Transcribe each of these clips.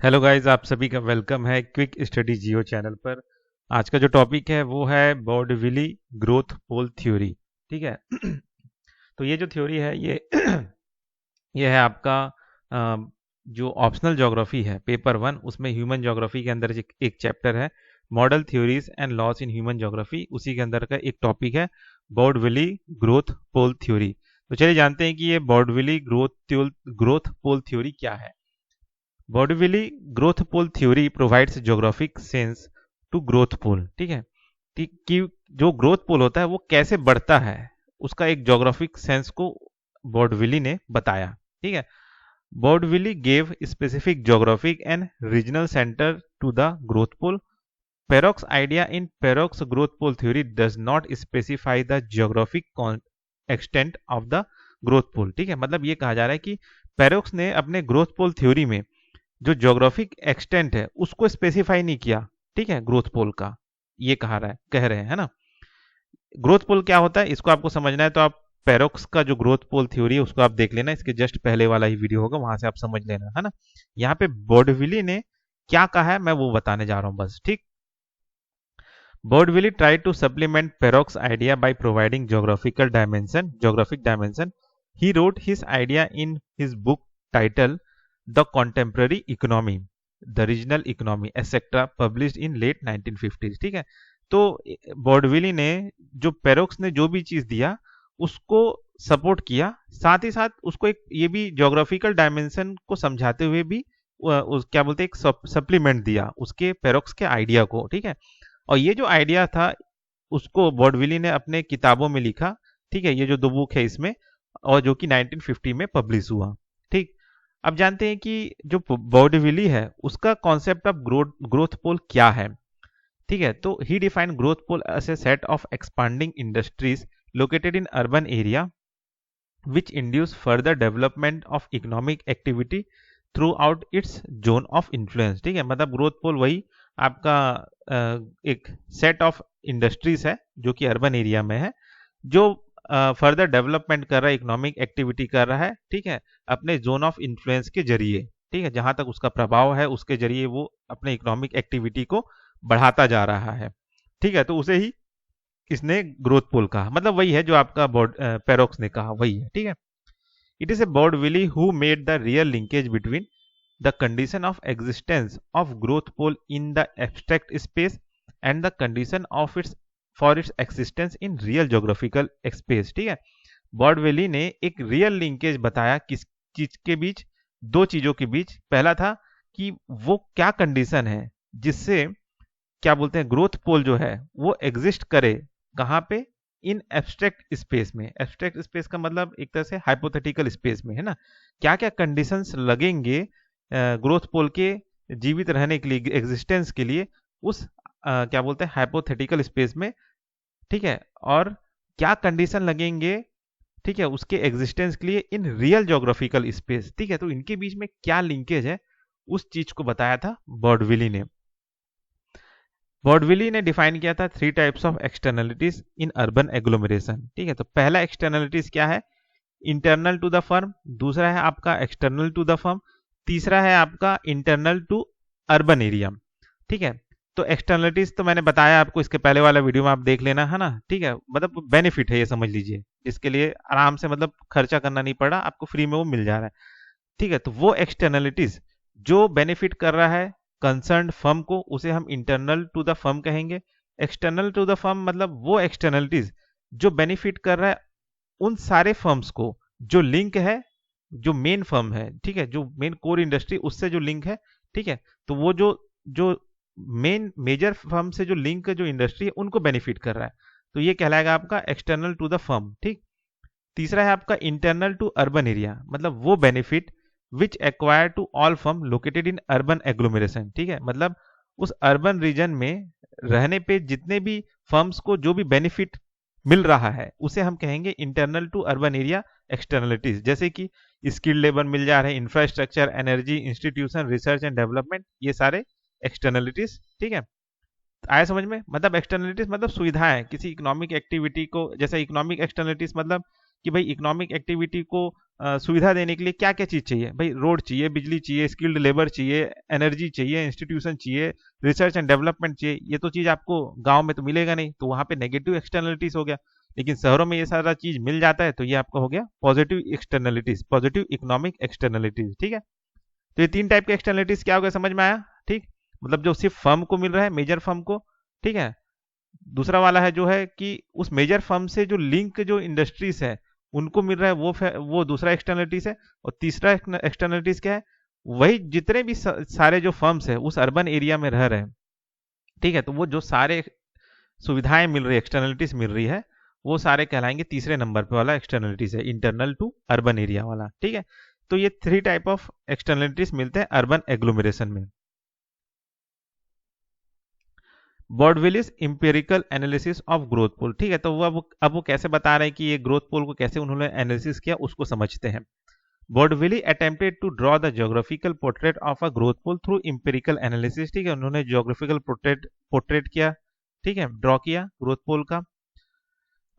Hello guys, आप सभी का वेलकम है क्विक स्टडी जियो चैनल पर। आज का जो टॉपिक है वो है बॉर्डविली ग्रोथ पोल थ्योरी। ठीक है। तो ये जो थ्योरी है ये ये है आपका अ, जो ऑप्शनल ज्योग्राफी है पेपर वन, उसमें ह्यूमन ज्योग्राफी के अंदर एक चैप्टर है model theories and loss in human geography, उसी के अंदर का एक टॉपिक है बॉर्डविली ग्रोथ पोल थ्योरी। तो चलिए जानते हैं कि ये बॉर्डविली ग्रोथ पोल थ्योरी क्या है। Boudeville growth pole theory provides geographic sense to growth pole. ठीक है। कि जो ग्रोथ पोल होता है वो कैसे बढ़ता है, उसका एक ज्योग्राफिक सेंस को बॉडविली ने बताया। ठीक है। Boudeville gave specific geographic and regional centre to the growth pole. Perroux idea in Perroux growth pole theory does not specify the geographic extent of the growth pole. ठीक है, मतलब ये कहा जा रहा है कि पेरोक्स ने अपने ग्रोथ पोल थ्योरी में जो ज्योग्राफिक एक्सटेंट है उसको स्पेसिफाई नहीं किया। ठीक है, ग्रोथ पोल का ये कह रहे हैं ना। ग्रोथ पोल क्या होता है इसको आपको समझना है तो आप पेरोक्स का जो ग्रोथ पोल थ्योरी है उसको आप देख लेना, इसके जस्ट पहले वाला ही वीडियो होगा, वहां से आप समझ लेना, है ना। यहाँ पे बॉडविली ने क्या कहा है मैं वो बताने जा रहा हूं बस। ठीक। Bordwilli tried to supplement Perroc's idea by providing geographic dimension. He wrote his idea in his book titled The Contemporary Economy, The Regional Economy, etc., published in late 1950s। ठीक है। तो बॉर्डविली ने जो पेरोक्स ने जो भी चीज दिया उसको सपोर्ट किया, साथ ही साथ उसको एक ये भी ज्योग्राफिकल डायमेंशन को समझाते हुए भी क्या बोलते हैं एक सप्लीमेंट दिया उसके पेरोक्स के आइडिया को। ठीक है। और ये जो आइडिया था उसको बॉडविली ने अपने किताबों में लिखा। ठीक है, ये जो दो बुक है इसमें, और जो कि 1950 में पब्लिश हुआ। ठीक। अब जानते हैं कि जो बॉडविली है उसका कॉन्सेप्ट ऑफ ग्रोथ पोल क्या है। ठीक है, तो he define growth pole as a set of expanding industries located in urban area which induce further development of economic activity throughout its zone of influence। ठीक है, मतलब ग्रोथ पोल वही आपका एक सेट ऑफ इंडस्ट्रीज है जो कि अर्बन एरिया में है, जो फर्दर डेवलपमेंट कर रहा है, इकोनॉमिक एक्टिविटी कर रहा है। ठीक है, अपने जोन ऑफ इन्फ्लुएंस के जरिए। ठीक है, जहां तक उसका प्रभाव है उसके जरिए वो अपने इकोनॉमिक एक्टिविटी को बढ़ाता जा रहा है। ठीक है, तो उसे ही इसने ग्रोथ पोल कहा, मतलब वही है जो आपका पेरोक्स ने कहा वही है। ठीक है। It is a Boudeville who made the real linkage between the condition of existence of growth pole in the abstract space and the condition of its for its existence in real geographical space। ठीक है, बॉर्डवेली ने एक real linkage बताया किस चीज के बीच, दो चीजों के बीच। पहला था कि वो क्या कंडीशन है जिससे क्या बोलते हैं ग्रोथ पोल जो है वो एग्जिस्ट करे, कहाँ पे, इन एब्स्ट्रैक्ट स्पेस में। एब्स्ट्रैक्ट स्पेस का मतलब एक तरह से हाइपोथेटिकल स्पेस में, है ना। क्या क्या कंडीशंस लगेंगे ग्रोथ पोल के जीवित रहने के लिए, एग्जिस्टेंस के लिए, उस क्या बोलते हैं हाइपोथेटिकल स्पेस में। ठीक है, और क्या कंडीशन लगेंगे, ठीक है, उसके एग्जिस्टेंस के लिए इन रियल ज्योग्राफिकल स्पेस। ठीक है, तो इनके बीच में क्या लिंकेज है उस चीज को बताया था बॉर्डविली ने। बॉर्डविली ने डिफाइन किया था three types of externalities in urban agglomeration. ठीक है, तो पहला एक्सटर्नलिटीज क्या है, इंटरनल टू द फर्म। दूसरा है आपका एक्सटर्नल टू द फर्म। तीसरा है आपका इंटरनल टू अर्बन एरिया। ठीक है, तो एक्सटर्नलिटीज तो मैंने बताया आपको, इसके पहले वाला वीडियो में आप देख लेना, है ना। ठीक है, मतलब बेनिफिट है ये समझ लीजिए, इसके लिए आराम से मतलब खर्चा करना नहीं पड़ा आपको, फ्री में वो मिल जा रहा है। ठीक है, तो वो एक्सटर्नलिटीज जो बेनिफिट कर रहा है कंसर्न फर्म को उसे हम इंटरनल टू द फर्म कहेंगे। एक्सटर्नल टू द फर्म मतलब वो एक्सटर्नलिटीज जो बेनिफिट कर रहा है उन सारे फर्म्स को जो लिंक है, जो मेन फर्म है, ठीक है, जो मेन कोर इंडस्ट्री उससे जो लिंक है। ठीक है, तो वो जो जो मेन मेजर फर्म से जो लिंक जो इंडस्ट्री है उनको बेनिफिट कर रहा है, तो ये कहलाएगा आपका एक्सटर्नल टू द फर्म। ठीक। तीसरा है आपका इंटरनल टू अर्बन एरिया, मतलब वो benefit which acquire to all firm located in urban agglomeration. ठीक है, मतलब उस अर्बन रीजन में रहने पे जितने भी फर्म्स को जो भी बेनिफिट मिल रहा है उसे हम कहेंगे internal to urban area externalities. जैसे कि स्किल्ड लेबर मिल जा रहे हैं, infrastructure, energy, institution, research and development, ये सारे एक्सटर्नलिटीज। ठीक है, आया समझ में, मतलब एक्सटर्नलिटीज मतलब सुविधाएं किसी इकोनॉमिक एक्टिविटी को, जैसे इकोनॉमिक एक्सटर्नलिटीज मतलब कि भाई इकोनॉमिक एक्टिविटी को सुविधा देने के लिए क्या क्या चीज़ चाहिए। भाई रोड चाहिए, बिजली चाहिए, स्किल्ड लेबर चाहिए, एनर्जी चाहिए, इंस्टीट्यूशन चाहिए, रिसर्च एंड डेवलपमेंट चाहिए। ये तो चीज़ आपको गांव में तो मिलेगा नहीं, तो वहाँ पे नेगेटिव एक्सटर्नलिटीज हो गया। लेकिन शहरों में ये सारा चीज़ मिल जाता है, तो ये आपका हो गया positive externalities, positive economic externalities. ठीक है, तो ये 3 टाइप के एक्सटर्नलिटीज क्या हो गया, समझ में आया? ठीक, मतलब जो सिर्फ फर्म को मिल रहा है, मेजर फर्म को। ठीक है, दूसरा वाला है जो है कि उस मेजर फर्म से जो लिंक जो इंडस्ट्रीज है उनको मिल रहा है, वो दूसरा एक्सटर्नलिटीज है। और तीसरा एक्सटर्नलिटीज क्या है, वही जितने भी सारे जो फर्म्स है उस अर्बन एरिया में रह रहे हैं। ठीक है, तो वो जो सारे सुविधाएं मिल रही है, एक्सटर्नलिटीज मिल रही है, वो सारे कहलाएंगे तीसरे नंबर पे वाला एक्सटर्नलिटीज है, इंटरनल टू अर्बन एरिया वाला। ठीक है, तो ये 3 टाइप ऑफ एक्सटर्नलिटीज मिलते हैं अर्बन एग्लोमरेशन में। बॉर्डविलिस empirical analysis of growth pole. ठीक है, तो वो अब वो कैसे बता रहे हैं कि ये ग्रोथ पोल को कैसे उन्होंने एनालिसिस किया, उसको समझते हैं। Boudeville attempted to draw the geographical portrait of a growth pole through empirical analysis. ठीक है, उन्होंने ज्योग्राफिकल पोर्ट्रेट किया, ठीक है, ड्रॉ किया ग्रोथ पोल का।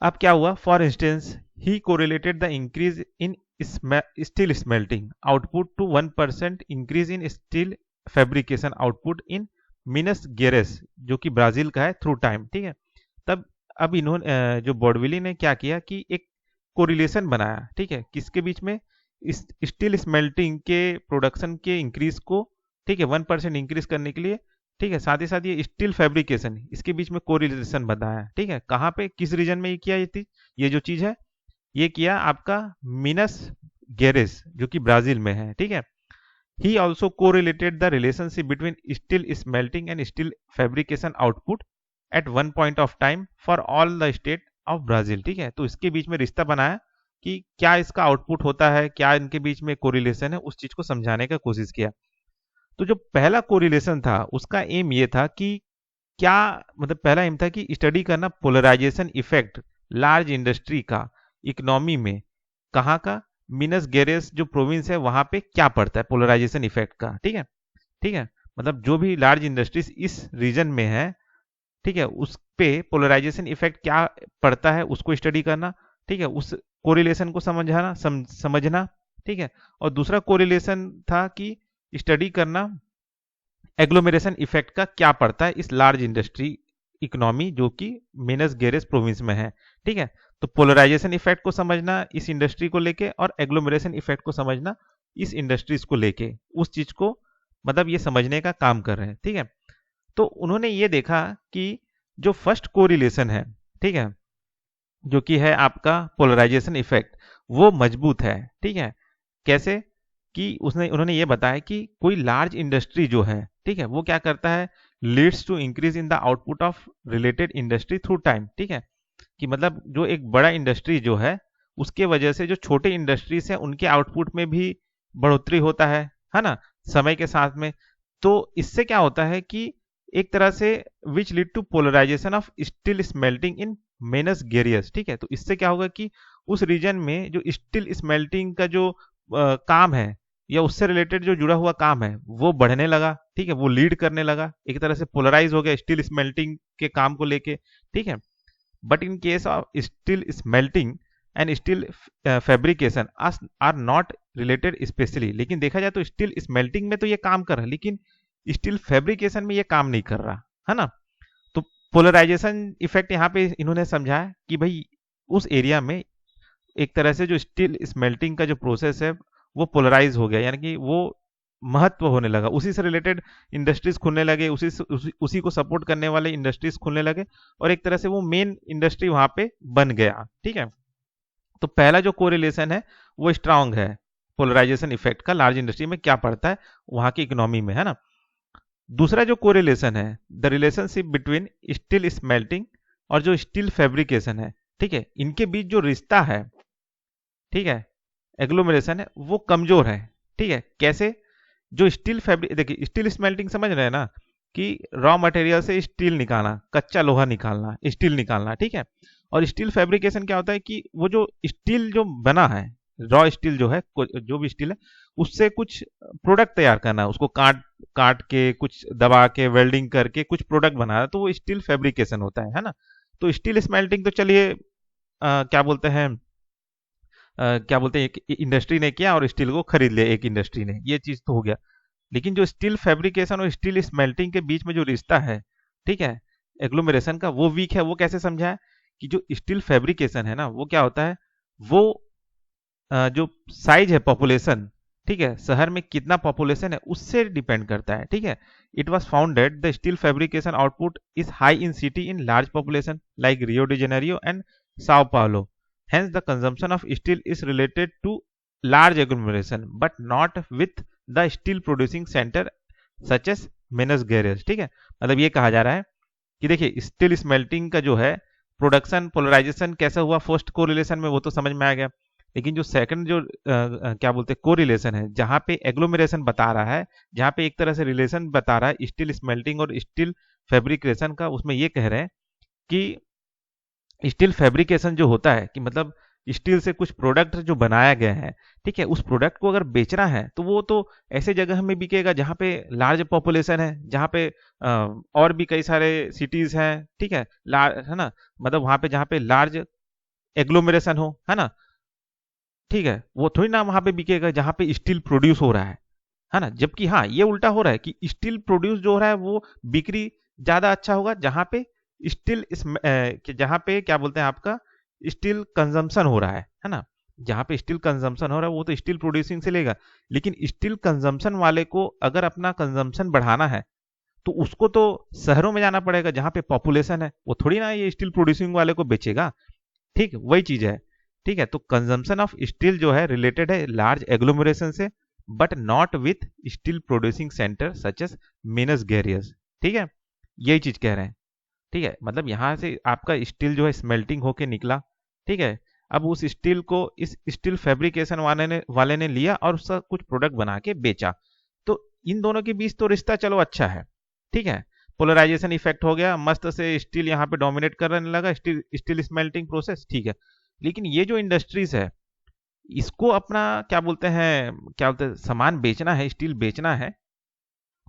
अब क्या हुआ, for instance he correlated the increase in steel smelting output to 1% increase in steel fabrication output in Minas Gerais, जो कि ब्राजील का है, थ्रू टाइम। ठीक है, तब अब इन्होंने जो बॉर्डविली ने क्या किया कि एक कोरिलेशन बनाया। ठीक है, किसके बीच में, स्टील स्मेल्टिंग के प्रोडक्शन के इंक्रीज को, ठीक है, 1% इंक्रीज करने के लिए। ठीक है, साथ ही साथ ये स्टील फैब्रिकेशन, इसके बीच में कोरिलेशन बताया। ठीक है, कहाँ पे, किस रीजन में ये किया, ये जो चीज है ये किया आपका मिनस गेरेस, जो कि ब्राजील में है। ठीक है, he also correlated the relationship between steel smelting and steel fabrication output at one point of time for all the state of Brazil। ठीक है, तो इसके बीच में रिश्ता बनाया कि क्या इसका आउटपुट होता है, क्या इनके बीच में कोरिलेशन है, उस चीज को समझाने का कोशिश किया। तो जो पहला कोरिलेशन था उसका एम ये था कि क्या, मतलब पहला एम था कि स्टडी करना पोलराइजेशन इफेक्ट लार्ज इंडस्ट्री का इकोनॉमी में, कहाँ का, मिनस गेरेस जो प्रोविंस है वहां पे क्या पड़ता है पोलराइजेशन इफेक्ट का। ठीक है, ठीक है, मतलब जो भी लार्ज इंडस्ट्रीज इस रीजन में है, ठीक है, उस पे पोलराइजेशन इफेक्ट क्या पड़ता है उसको स्टडी करना। ठीक है, उस कोरिलेशन को समझना। ठीक है, और दूसरा कोरिलेशन था कि स्टडी करना एग्लोमेरेशन इफेक्ट का क्या पड़ता है इस लार्ज इंडस्ट्री इकोनॉमी जो कि मिनस गेरेस प्रोविंस में है। ठीक है, तो पोलराइजेशन इफेक्ट को समझना इस इंडस्ट्री को लेके, और एग्लोमरेशन इफेक्ट को समझना इस इंडस्ट्रीज को लेके, उस चीज को मतलब ये समझने का काम कर रहे हैं। ठीक है, तो उन्होंने ये देखा कि जो फर्स्ट कोरिलेशन है, ठीक है, जो कि है आपका पोलराइजेशन इफेक्ट, वो मजबूत है। ठीक है, कैसे कि उन्होंने ये बताया कि कोई लार्ज इंडस्ट्री जो है, ठीक है, वो क्या करता है, leads to increase in the output of related industry through time. ठीक है, कि मतलब जो एक बड़ा इंडस्ट्री जो है उसके वजह से जो छोटे इंडस्ट्रीज है उनके आउटपुट में भी बढ़ोतरी होता है ना, समय के साथ में। तो इससे क्या होता है कि एक तरह से which lead to polarisation of steel smelting in Minas Gerais. ठीक है, तो इससे क्या होगा कि उस रीजन में जो स्टील स्मेल्टिंग का जो काम है या उससे रिलेटेड जो जुड़ा हुआ काम है वो बढ़ने लगा। ठीक है, वो लीड करने लगा, एक तरह से पोलराइज हो गया स्टील स्मेल्टिंग के काम को लेके। ठीक है, but in case of steel smelting and steel fabrication are not related specially। लेकिन देखा जाए तो स्टील स्मेल्टिंग में तो ये काम कर रहा है, लेकिन स्टील फैब्रिकेशन में ये काम नहीं कर रहा है ना। तो पोलराइजेशन इफेक्ट यहाँ पे इन्होंने समझाया कि भाई उस एरिया में एक तरह से जो स्टील स्मेल्टिंग का जो प्रोसेस है वो पोलराइज हो गया, यानी कि वो महत्व होने लगा, उसी से रिलेटेड इंडस्ट्रीज खुलने लगे, उसी को सपोर्ट करने वाले इंडस्ट्रीज खुलने लगे, और एक तरह से वो मेन इंडस्ट्री वहां पे बन गया। ठीक है, तो पहला जो कोरिलेशन है वो स्ट्रांग है, पोलराइजेशन इफेक्ट का लार्ज इंडस्ट्री में क्या पड़ता है वहां की इकोनॉमी में, है ना। दूसरा जो कोरिलेशन है, the relationship between steel smelting और जो स्टील फैब्रिकेशन है, ठीक है, इनके बीच जो रिश्ता है, ठीक है, एग्लोमरेशन है, वो कमजोर है। ठीक है, कैसे, जो स्टील फैब्रिक, देखिए स्टील स्मेल्टिंग समझ रहे हैं ना, कि रॉ मटेरियल से स्टील निकालना, कच्चा लोहा निकालना, स्टील निकालना। ठीक है, और स्टील फैब्रिकेशन क्या होता है कि वो जो स्टील जो बना है, रॉ स्टील जो है, जो भी स्टील है, उससे कुछ प्रोडक्ट तैयार करना, उसको काट काट के, कुछ दबा के, वेल्डिंग करके कुछ प्रोडक्ट बनाना, तो वो स्टील फैब्रिकेशन होता है ना। तो स्टील स्मेल्टिंग तो चलिए क्या बोलते हैं, क्या बोलते हैं, एक इंडस्ट्री ने किया और स्टील को खरीद लिया एक इंडस्ट्री ने, ये चीज तो हो गया। लेकिन जो स्टील फैब्रिकेशन और स्टील स्मेल्टिंग के बीच में जो रिश्ता है, ठीक है, एग्लोमरेशन का, वो वीक है। वो कैसे समझा है कि जो स्टील फैब्रिकेशन है ना, वो क्या होता है, वो जो साइज है पॉपुलेशन, ठीक है, शहर में कितना पॉपुलेशन है उससे डिपेंड करता है, ठीक है। It was found that the steel fabrication output is high in city in large population like Rio de Janeiro and Sao Paulo. Hence, the consumption of steel is related to large agglomeration, but not with the steel producing center such as Minas Gerais। ठीक है, मतलब ये कहा जा रहा है कि देखिए स्टील स्मेल्टिंग का जो है प्रोडक्शन पोलराइजेशन कैसे हुआ फर्स्ट कोरिलेशन में, वो तो समझ में आ गया। लेकिन जो सेकंड जो क्या बोलते हैं कोरिलेशन है, जहां पे एग्लोमेरेशन बता रहा है, जहां पे एक तरह से रिलेशन बता रहा है स्टील स्मेल्टिंग और स्टील फैब्रिकेशन का, उसमें ये कह रहे हैं कि स्टील फैब्रिकेशन जो होता है कि मतलब स्टील से कुछ प्रोडक्ट जो बनाया गया है, ठीक है, उस प्रोडक्ट को अगर बेचना है तो वो तो ऐसे जगह में बिकेगा जहाँ पे लार्ज पॉपुलेशन है, जहाँ पे और भी कई सारे सिटीज हैं, ठीक है, है ना, मतलब वहां पे जहाँ पे लार्ज एग्लोमेरेशन हो, है ना, ठीक है, वो थोड़ी ना वहां पे बिकेगा जहाँ पे स्टील प्रोड्यूस हो रहा है ना। जबकि हाँ, ये उल्टा हो रहा है कि स्टील प्रोड्यूस जो हो रहा है वो बिक्री ज्यादा अच्छा होगा जहां पे स्टील जहां पे क्या बोलते हैं आपका स्टील कंजम्पशन हो रहा है ना। जहां पे स्टील कंजम्पशन हो रहा है वो तो स्टील प्रोड्यूसिंग से लेगा, लेकिन स्टील कंजम्पशन वाले को अगर अपना कंजम्पशन बढ़ाना है तो उसको तो शहरों में जाना पड़ेगा जहां पे पॉपुलेशन है, वो थोड़ी ना ये स्टील प्रोड्यूसिंग वाले को बेचेगा। ठीक, वही चीज है। ठीक है, तो कंजम्पशन ऑफ स्टील जो है रिलेटेड है लार्ज एग्लोमरेशन से, but not with steel producing centre such as Minas Gerais. ठीक है, यही चीज कह रहे हैं। ठीक है, मतलब यहां से आपका स्टील जो है स्मेल्टिंग होके निकला, ठीक है, अब उस स्टील को इस स्टील फैब्रिकेशन वाले ने लिया और उसका कुछ प्रोडक्ट बना के बेचा। तो इन दोनों के बीच तो रिश्ता चलो अच्छा है, ठीक है, पोलराइजेशन इफेक्ट हो गया, मस्त से स्टील यहाँ पे डोमिनेट करने लगा, स्टील स्टील स्मेल्टिंग प्रोसेस, ठीक है। लेकिन ये जो इंडस्ट्रीज है, इसको अपना क्या बोलते हैं सामान बेचना है, स्टील बेचना है,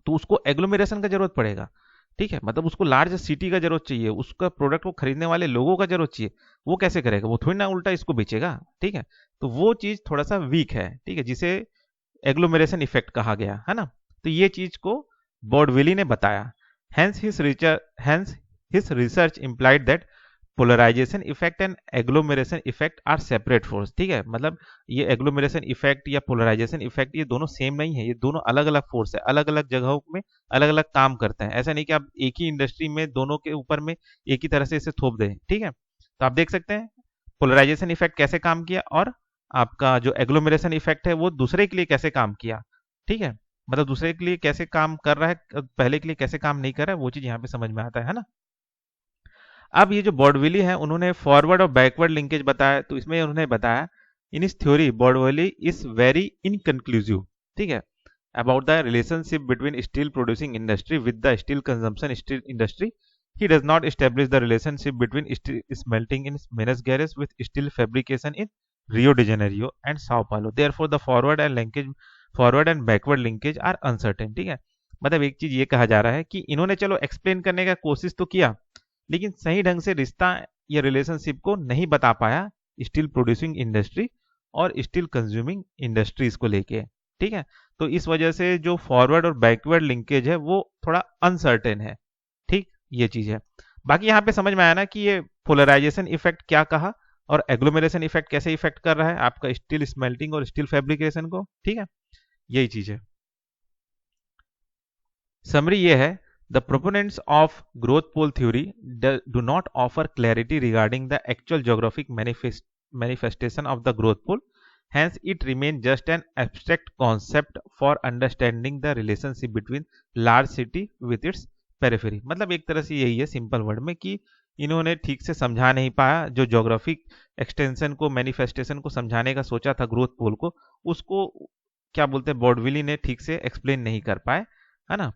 तो उसको एग्लोमेरेशन का जरूरत पड़ेगा। ठीक है, मतलब उसको लार्ज सिटी का जरूरत चाहिए, उसका प्रोडक्ट को खरीदने वाले लोगों का जरूरत चाहिए। वो कैसे करेगा, वो थोड़ी ना उल्टा इसको बेचेगा। ठीक है, तो वो चीज थोड़ा सा वीक है, ठीक है, जिसे एग्लोमेरेशन इफेक्ट कहा गया है ना। तो ये चीज को बॉर्डविली ने बताया। Hence his research implied that polarisation effect and agglomeration effect are separate force. ठीक है, मतलब ये एग्लोमेरेशन इफेक्ट या पोलराइजेशन इफेक्ट ये दोनों सेम नहीं है, ये दोनों अलग अलग फोर्स है, अलग अलग जगहों में अलग अलग काम करते हैं। ऐसा नहीं कि आप एक ही इंडस्ट्री में दोनों के ऊपर में एक ही तरह से इसे थोप दें। ठीक है, तो आप देख सकते हैं पोलराइजेशन इफेक्ट कैसे काम किया और आपका जो एग्लोमेरेशन इफेक्ट है वो दूसरे के लिए कैसे काम किया। ठीक है, मतलब दूसरे के लिए कैसे काम कर रहा है, पहले के लिए कैसे काम नहीं कर रहा है, वो चीज यहाँ पे समझ में आता है ना। अब ये जो बॉर्डविली है उन्होंने फॉरवर्ड और बैकवर्ड लिंकेज बताया, तो इसमें उन्होंने बताया इन इस थ्योरी बॉर्डविली इज वेरी इनकंक्लूसिव। ठीक है, about the relationship between steel producing industry with the steel consumption steel industry. He does not establish the relationship between steel smelting in Minas Gerais with steel fabrication in Rio de Janeiro and Sao Paulo. Therefore, the forward and backward linkage are uncertain। ठीक है, मतलब एक चीज ये कहा जा रहा है कि इन्होंने चलो एक्सप्लेन करने का कोशिश तो किया, लेकिन सही ढंग से रिश्ता या रिलेशनशिप को नहीं बता पाया स्टील प्रोड्यूसिंग इंडस्ट्री और स्टील कंज्यूमिंग इंडस्ट्रीज को लेके। ठीक है, तो इस वजह से जो फॉरवर्ड और बैकवर्ड लिंकेज है वो थोड़ा अनसर्टेन है। ठीक, ये चीज है। बाकी यहाँ पे समझ में आया ना कि ये पोलराइजेशन इफेक्ट क्या कहा और एग्लोमेरेशन इफेक्ट कैसे इफेक्ट कर रहा है आपका स्टील स्मेल्टिंग और स्टील फैब्रिकेशन को। ठीक है, यही चीज है। समरी ये है, the proponents of growth pole theory do not offer clarity regarding the actual geographic manifestation of the growth pole. Hence, it remains just an abstract concept for understanding the relationship between large city with its periphery। मतलब एक तरह से यही है simple word में कि इन्होंने ठीक से समझा नहीं पाया, जो जोग्राफिक एक्सटेंशन को मैनिफेस्टेशन को समझाने का सोचा था ग्रोथ पोल को, उसको क्या बोलते हैं बॉर्डविली ने ठीक से एक्सप्लेन नहीं कर पाए, है ना।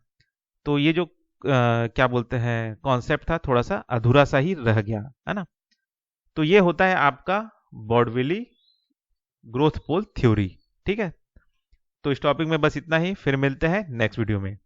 तो ये जो क्या बोलते हैं कॉन्सेप्ट था थोड़ा सा अधूरा सा ही रह गया, है ना। तो ये होता है आपका बॉर्डविली ग्रोथ पोल थ्योरी। ठीक है, तो इस टॉपिक में बस इतना ही, फिर मिलते हैं नेक्स्ट वीडियो में।